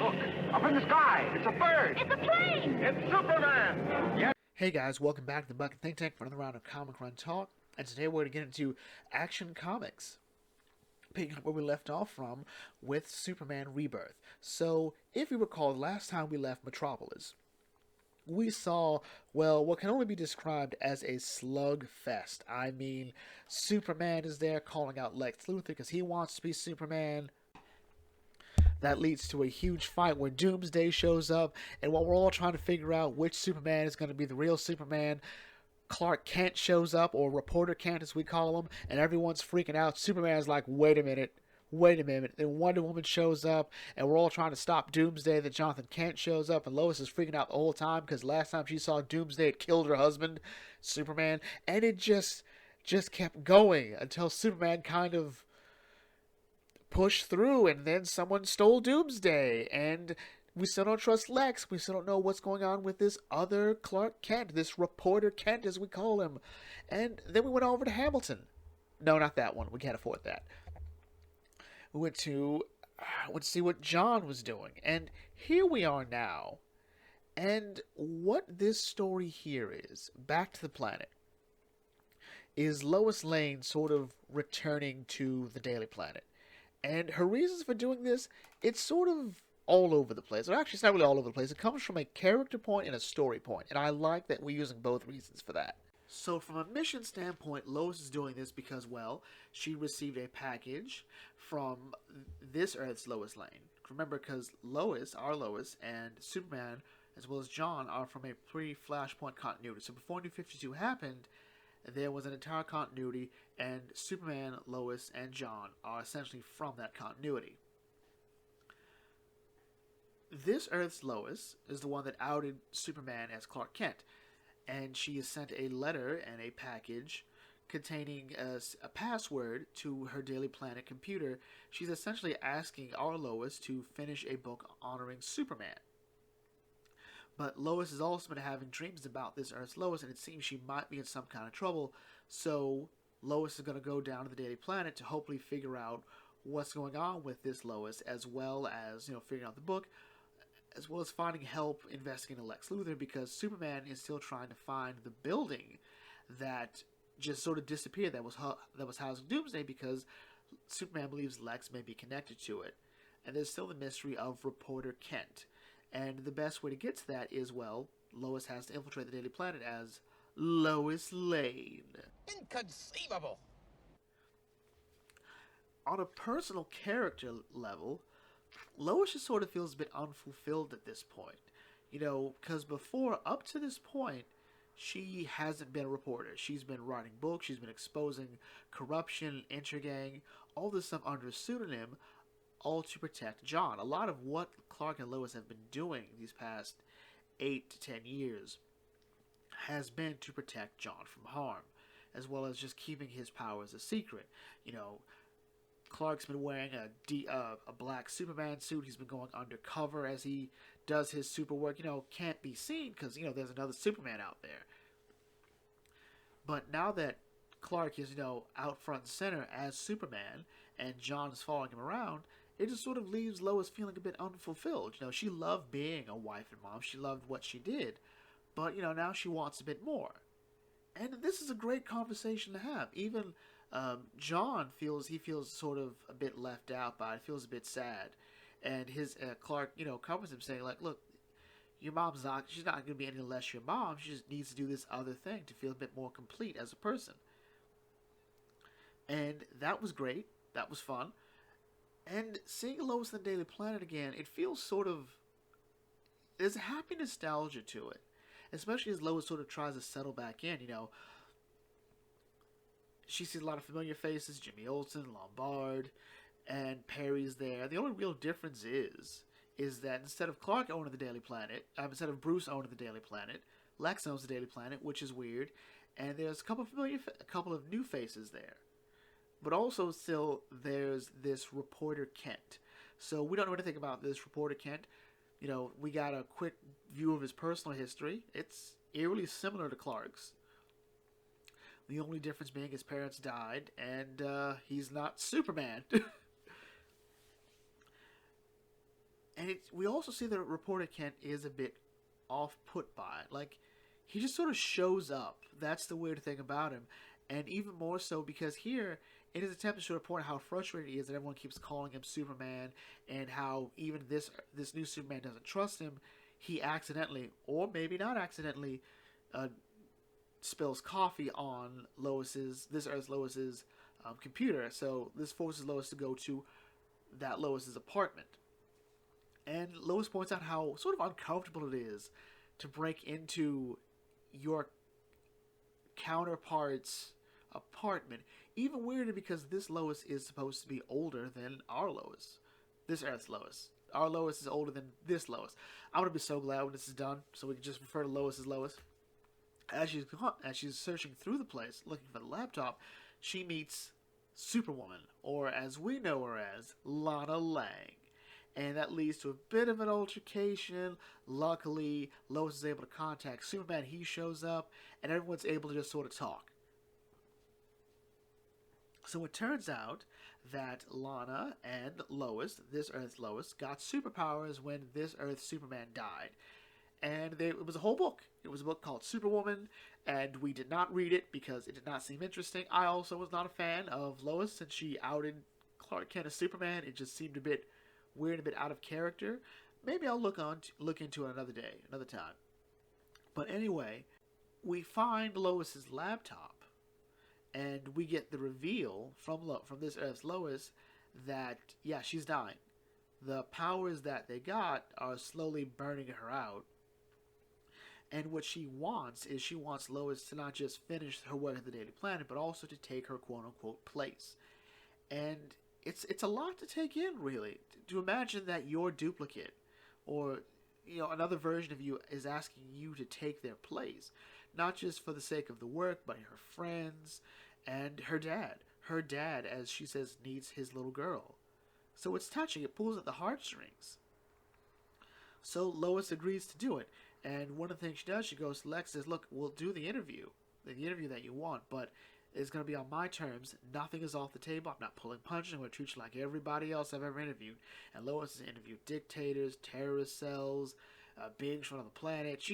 Look, up in the sky. It's a bird. It's a plane! It's Superman. Yes. Hey guys, welcome back to the Bucket Think Tank for another round of Comic Run Talk. And today we're going to get into Action Comics, picking up where we left off from with Superman Rebirth. So, if you recall, the last time we left Metropolis, we saw, well, what can only be described as a slugfest. I mean, Superman is there calling out Lex Luthor because he wants to be Superman. That leads to a huge fight where Doomsday shows up, and while we're all trying to figure out which Superman is going to be the real Superman, Clark Kent shows up, or Reporter Kent as we call him, and everyone's freaking out. Superman's like, wait a minute. Then Wonder Woman shows up, and we're all trying to stop Doomsday. Then Jonathan Kent shows up, and Lois is freaking out the whole time because last time she saw Doomsday, it killed her husband, Superman, and it just kept going until Superman kind of pushed through, and then someone stole Doomsday, and we still don't trust Lex. We still don't know what's going on with this other Clark Kent, this Reporter Kent as we call him. And then we went over to Hamilton. No, not that one. We can't afford that. We went to see what John was doing. And here we are now. And what this story here is, back to the planet, is Lois Lane sort of returning to the Daily Planet. And her reasons for doing this, it's sort of all over the place. Or actually, it's not really all over the place. It comes from a character point and a story point. And I like that we're using both reasons for that. So from a mission standpoint, Lois is doing this because, well, she received a package from this Earth's Lois Lane. Remember, because Lois, our Lois, and Superman, as well as John, are from a pre-Flashpoint continuity. So before New 52 happened, there was an entire continuity, and Superman, Lois, and John are essentially from that continuity. This Earth's Lois is the one that outed Superman as Clark Kent, and she is sent a letter and a package containing a password to her Daily Planet computer. She's essentially asking our Lois to finish a book honoring Superman. But Lois has also been having dreams about this Earth's Lois, and it seems she might be in some kind of trouble. So Lois is going to go down to the Daily Planet to hopefully figure out what's going on with this Lois, as well as, figuring out the book, as well as finding help investigating Lex Luthor, because Superman is still trying to find the building that just sort of disappeared that was housing Doomsday, because Superman believes Lex may be connected to it. And there's still the mystery of Reporter Kent. And the best way to get to that is, well, Lois has to infiltrate the Daily Planet as Lois Lane. Inconceivable! On a personal character level, Lois just sort of feels a bit unfulfilled at this point. Because before, up to this point, she hasn't been a reporter. She's been writing books, she's been exposing corruption, intergang, all this stuff under a pseudonym, all to protect John. A lot of what Clark and Lois have been doing these past 8 to 10 years has been to protect John from harm, as well as just keeping his powers a secret. Clark's been wearing a black Superman suit. He's been going undercover as he does his super work. Can't be seen because, there's another Superman out there. But now that Clark is, out front and center as Superman, and John is following him around, it just sort of leaves Lois feeling a bit unfulfilled. She loved being a wife and mom. She loved what she did. But, now she wants a bit more. And this is a great conversation to have. Even John feels sort of a bit left out by it, feels a bit sad. And his Clark, comforts him, saying, like, look, your mom's she's not going to be any less your mom. She just needs to do this other thing to feel a bit more complete as a person. And that was great. That was fun. And seeing Lois on the Daily Planet again, it feels sort of... there's a happy nostalgia to it. Especially as Lois sort of tries to settle back in, She sees a lot of familiar faces, Jimmy Olsen, Lombard, and Perry's there. The only real difference is that instead of Clark owning the Daily Planet, instead of Bruce owning the Daily Planet, Lex owns the Daily Planet, which is weird. And there's a couple of new faces there. But also still, there's this Reporter Kent. So we don't know anything about this Reporter Kent. We got a quick view of his personal history. It's eerily similar to Clark's. The only difference being his parents died, and he's not Superman. And we also see that reporter Kent is a bit off put by it. Like, he just sort of shows up. That's the weird thing about him. And even more so because here, in his attempt to show a point how frustrated he is that everyone keeps calling him Superman, and how even this new Superman doesn't trust him, he accidentally, or maybe not accidentally, spills coffee on this Earth's Lois's computer. So this forces Lois to go to that Lois's apartment. And Lois points out how sort of uncomfortable it is to break into your counterpart's apartment. Even weirder because this Lois is supposed to be older than our Lois. This Earth's Lois. Our Lois is older than this Lois. I'm going to be so glad when this is done, so we can just refer to Lois as Lois. As she's searching through the place, looking for the laptop, she meets Superwoman, or as we know her as, Lana Lang. And that leads to a bit of an altercation. Luckily, Lois is able to contact Superman. He shows up, and everyone's able to just sort of talk. So it turns out that Lana and Lois, this Earth's Lois, got superpowers when this Earth's Superman died. And it was a whole book. It was a book called Superwoman, and we did not read it because it did not seem interesting. I also was not a fan of Lois since she outed Clark Kent as Superman. It just seemed a bit weird, a bit out of character. Maybe I'll look into it another day, another time. But anyway, we find Lois's laptop, and we get the reveal from this Earth's Lois that, yeah, she's dying. The powers that they got are slowly burning her out. And what she wants is Lois to not just finish her work at the Daily Planet, but also to take her quote-unquote place. And it's a lot to take in, really. To imagine that your duplicate, or another version of you, is asking you to take their place. Not just for the sake of the work, but her friends and her dad. Her dad, as she says, needs his little girl. So it's touching. It pulls at the heartstrings. So Lois agrees to do it. And one of the things she does, she goes to Lex, says, look, we'll do the interview that you want, but it's going to be on my terms. Nothing is off the table. I'm not pulling punches. I'm going to treat you like everybody else I've ever interviewed. And Lois has interviewed dictators, terrorist cells, beings from another planet.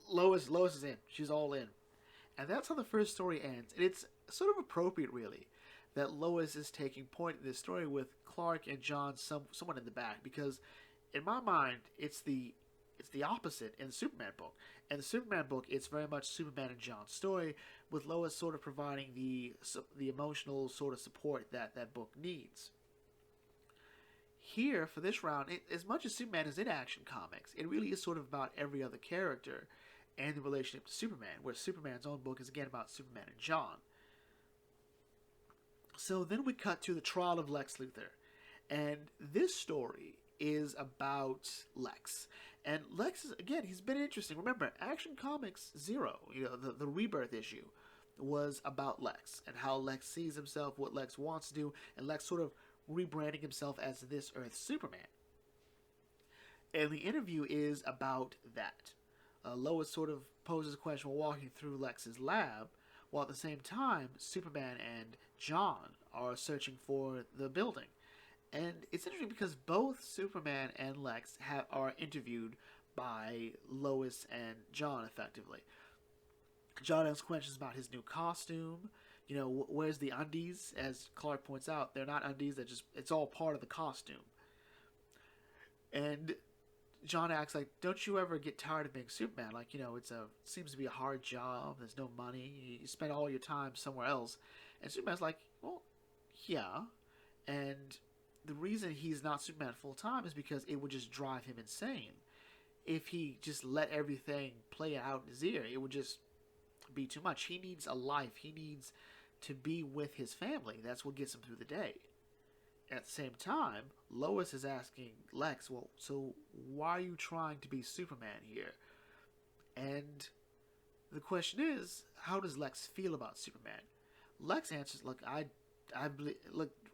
Lois is in. She's all in. And that's how the first story ends. And it's sort of appropriate, really, that Lois is taking point in this story with Clark and John someone in the back, because in my mind, it's the opposite in the Superman book. In the Superman book, it's very much Superman and John's story, with Lois sort of providing the emotional sort of support that book needs. Here, for this round, as much as Superman is in Action Comics, it really is sort of about every other character and the relationship to Superman, where Superman's own book is again about Superman and John. So then we cut to the trial of Lex Luthor, and this story is about Lex. And Lex is, again, he's been interesting. Remember, Action Comics 0, the Rebirth issue, was about Lex and how Lex sees himself, what Lex wants to do, and Lex sort of rebranding himself as this Earth's Superman. And the interview is about that. Lois sort of poses a question while walking through Lex's lab, while at the same time, Superman and John are searching for the building. And it's interesting because both Superman and Lex are interviewed by Lois and John, effectively. John asks questions about his new costume. Where's the undies? As Clark points out, they're not undies. It's all part of the costume. And John acts like, don't you ever get tired of being Superman? Like, it seems to be a hard job. There's no money. You spend all your time somewhere else. And Superman's like, well, yeah. And the reason he's not Superman full-time is because it would just drive him insane. If he just let everything play out in his ear, it would just be too much. He needs a life. He needs to be with his family. That's what gets him through the day. At the same time, Lois is asking Lex, well, so why are you trying to be Superman here? And the question is, how does Lex feel about Superman? Lex answers, look, I believe,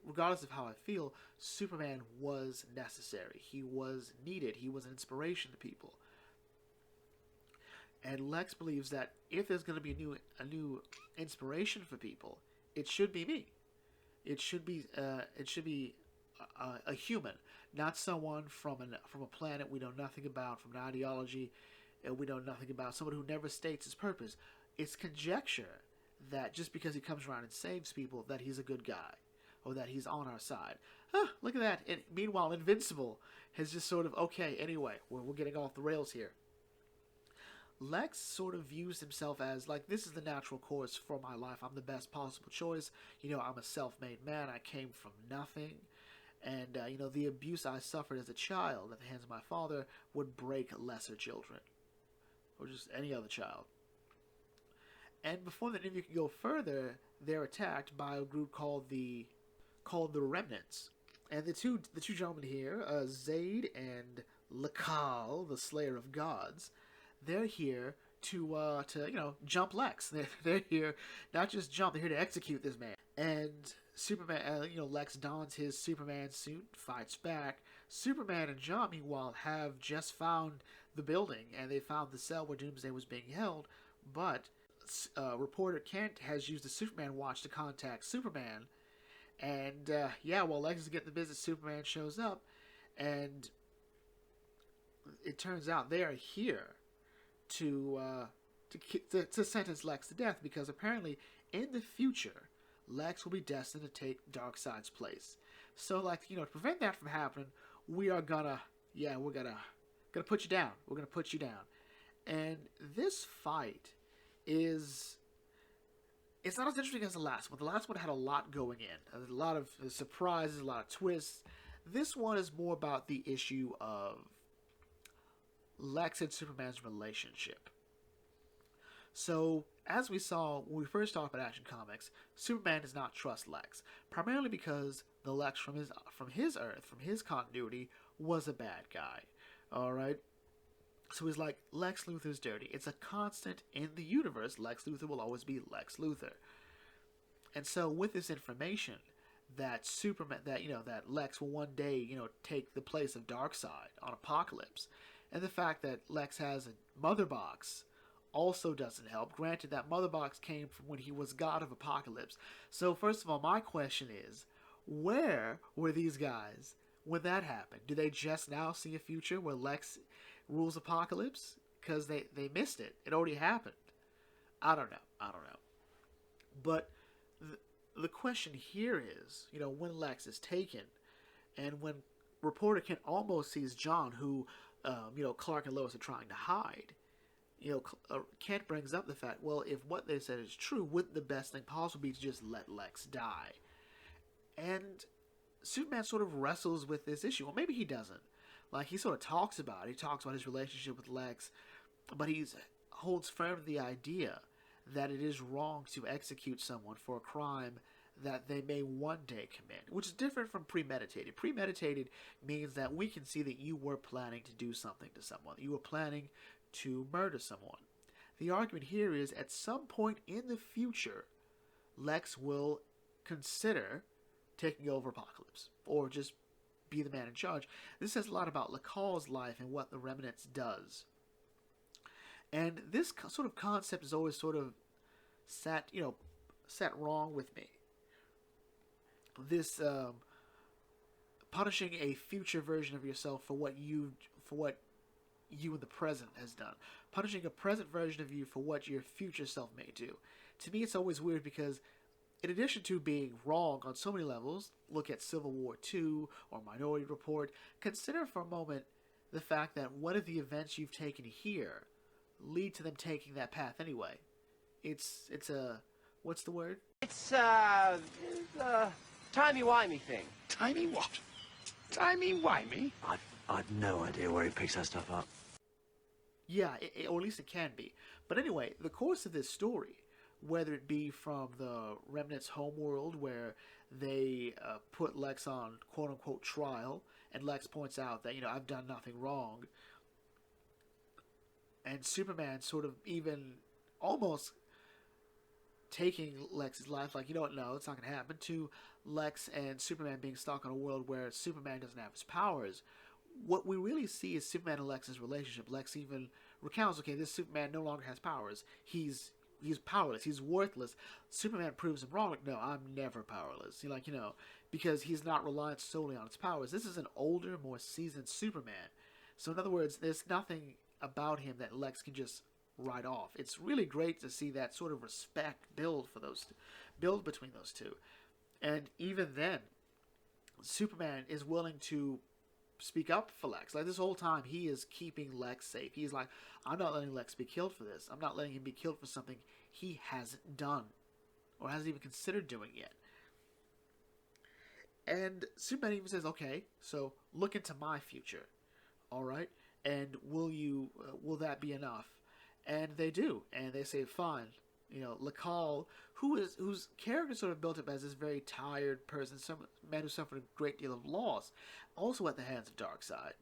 regardless of how I feel, Superman was necessary. He was needed. He was an inspiration to people. And Lex believes that if there's going to be a new inspiration for people, it should be me. It should be a human, not someone from a planet we know nothing about, from an ideology we know nothing about, someone who never states his purpose. It's conjecture that just because he comes around and saves people, that he's a good guy, or that he's on our side. Look at that. And meanwhile, Invincible has just sort of, okay, anyway, we're getting off the rails here. Lex sort of views himself as, like, this is the natural course for my life. I'm the best possible choice. I'm a self-made man. I came from nothing. And, the abuse I suffered as a child at the hands of my father would break lesser children. Or just any other child. And before the interview can go further, they're attacked by a group called the Remnants. And the two gentlemen here, Zayd and Lakal, the Slayer of Gods, they're here to jump Lex. They're here not just jump, they're here to execute this man. And Superman, Lex dons his Superman suit, fights back. Superman and John, meanwhile, have just found the building, and they found the cell where Doomsday was being held, but reporter Kent has used the Superman watch to contact Superman, and while Lex is getting the business, Superman shows up, and it turns out they are here to sentence Lex to death, because apparently in the future Lex will be destined to take Darkseid's place. So, to prevent that from happening, we're gonna put you down. We're gonna put you down. And this fight it's not as interesting as the last one. The last one had a lot going in. A lot of surprises, a lot of twists. This one is more about the issue of Lex and Superman's relationship. So, as we saw when we first talked about Action Comics, Superman does not trust Lex, primarily because the Lex from his Earth, from his continuity, was a bad guy. Alright? So he's like, Lex Luthor's dirty. It's a constant in the universe. Lex Luthor will always be Lex Luthor. And so with this information that that Lex will one day, take the place of Darkseid on Apocalypse, and the fact that Lex has a mother box also doesn't help. Granted, that mother box came from when he was God of Apocalypse. So first of all, my question is, where were these guys when that happened? Do they just now see a future where Lex rules Apocalypse? Because they missed it. It already happened. I don't know. But the question here is, when Lex is taken, and when reporter Kent almost sees John, who, Clark and Lois are trying to hide, Kent brings up the fact, well, if what they said is true, wouldn't the best thing possible be to just let Lex die? And Superman sort of wrestles with this issue. Well, maybe he doesn't. He sort of talks about it. He talks about his relationship with Lex, but he holds firm to the idea that it is wrong to execute someone for a crime that they may one day commit, which is different from premeditated. Premeditated means that we can see that you were planning to do something to someone. You were planning to murder someone. The argument here is, at some point in the future, Lex will consider taking over Apocalypse, or just be the man in charge. This says a lot about Lakal's life and what the Remnants does. And this sort of concept is always sort of sat wrong with me. This punishing a future version of yourself for what you in the present has done. Punishing a present version of you for what your future self may do. To me, it's always weird, because in addition to being wrong on so many levels, look at Civil War II or Minority Report, consider for a moment the fact that what if the events you've taken here lead to them taking that path anyway? It's a, what's the word? It's timey-wimey thing. Timey what? Timey-wimey? I've no idea where he picks that stuff up. Yeah, or at least it can be. But anyway, the course of this story, whether it be from the Remnants' homeworld, where they put Lex on quote-unquote trial, and Lex points out that, I've done nothing wrong, and Superman sort of even almost taking Lex's life, like, no, it's not going to happen, to Lex and Superman being stuck in a world where Superman doesn't have his powers. What we really see is Superman and Lex's relationship. Lex even recounts, okay, this Superman no longer has powers. He's he's powerless, he's worthless. Superman proves him wrong. Like, no, I'm never powerless. Because he's not reliant solely on his powers. This is an older, more seasoned Superman. So in other words, there's nothing about him that Lex can just write off. It's really great to see that sort of respect build between those two. And even then, Superman is willing to speak up for Lex. Like, this whole time, he is keeping Lex safe. He's like, I'm not letting Lex be killed for this. I'm not letting him be killed for something he hasn't done or hasn't even considered doing yet. And Superman even says, okay, so look into my future, all right? And will that be enough? And they do, and they say, fine. Lakal, whose character sort of built up as this very tired person, some man who suffered a great deal of loss, also at the hands of Darkseid.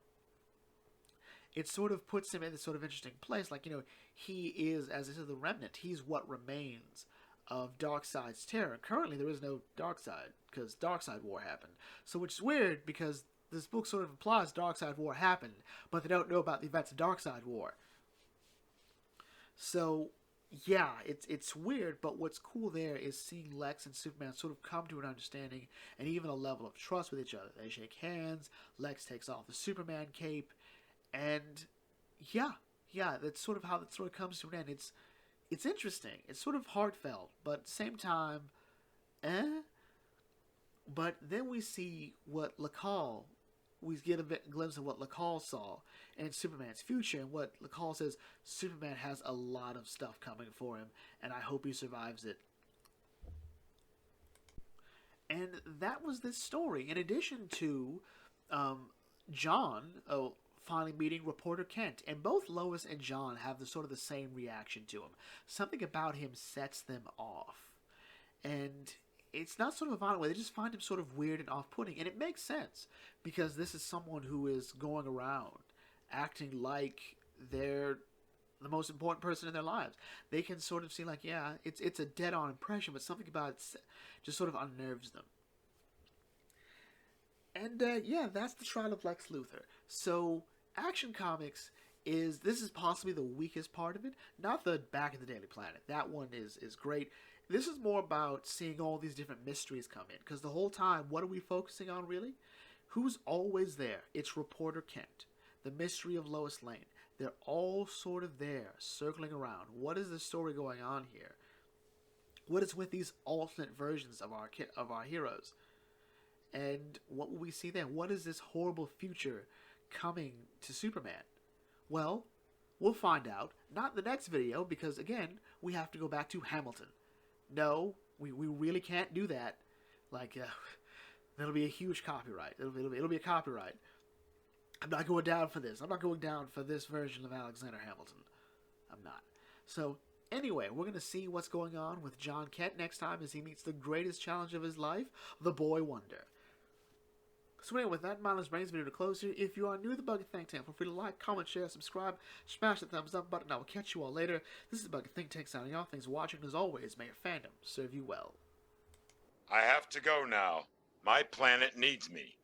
It sort of puts him in this sort of interesting place. Like, he is, as I said, the remnant. He's what remains of Darkseid's terror. Currently, there is no Darkseid, because Darkseid War happened. So, which is weird, because this book sort of implies Darkseid War happened, but they don't know about the events of Darkseid War. So, yeah, it's weird, but what's cool there is seeing Lex and Superman sort of come to an understanding and even a level of trust with each other. They shake hands, Lex takes off the Superman cape, and yeah, that's sort of how the story comes to an end. It's interesting. It's sort of heartfelt, but at the same time, But then we see what Lakal, we get a glimpse of what Lakal saw in Superman's future, and what Lakal says, Superman has a lot of stuff coming for him, and I hope he survives it. And that was this story, in addition to John finally meeting reporter Kent. And both Lois and John have the same reaction to him. Something about him sets them off. And it's not sort of a violent way. They just find him sort of weird and off-putting. And it makes sense, because this is someone who is going around acting like they're the most important person in their lives. They can sort of see like, yeah, it's a dead-on impression, but something about it just sort of unnerves them. And yeah, that's the Trial of Lex Luthor. So Action Comics this is possibly the weakest part of it. Not the Back in the Daily Planet. That one is great. This is more about seeing all these different mysteries come in. Because the whole time, what are we focusing on really? Who's always there? It's Reporter Kent. The mystery of Lois Lane. They're all sort of there, circling around. What is the story going on here? What is with these alternate versions of our heroes? And what will we see then? What is this horrible future coming to Superman? Well, we'll find out. Not in the next video, because again, we have to go back to Hamilton. No, we really can't do that. Like, that'll be a huge copyright. It'll be a copyright. I'm not going down for this. I'm not going down for this version of Alexander Hamilton. I'm not. So, anyway, we're going to see what's going on with John Kent next time as he meets the greatest challenge of his life, the Boy Wonder. So anyway, with that in mind, let's bring this video to close here. If you are new to the Buggy Think Tank, feel free to like, comment, share, subscribe, smash the thumbs up button. I will catch you all later. This is the Buggy Think Tank signing off. Thanks for watching. As always, may your fandom serve you well. I have to go now. My planet needs me.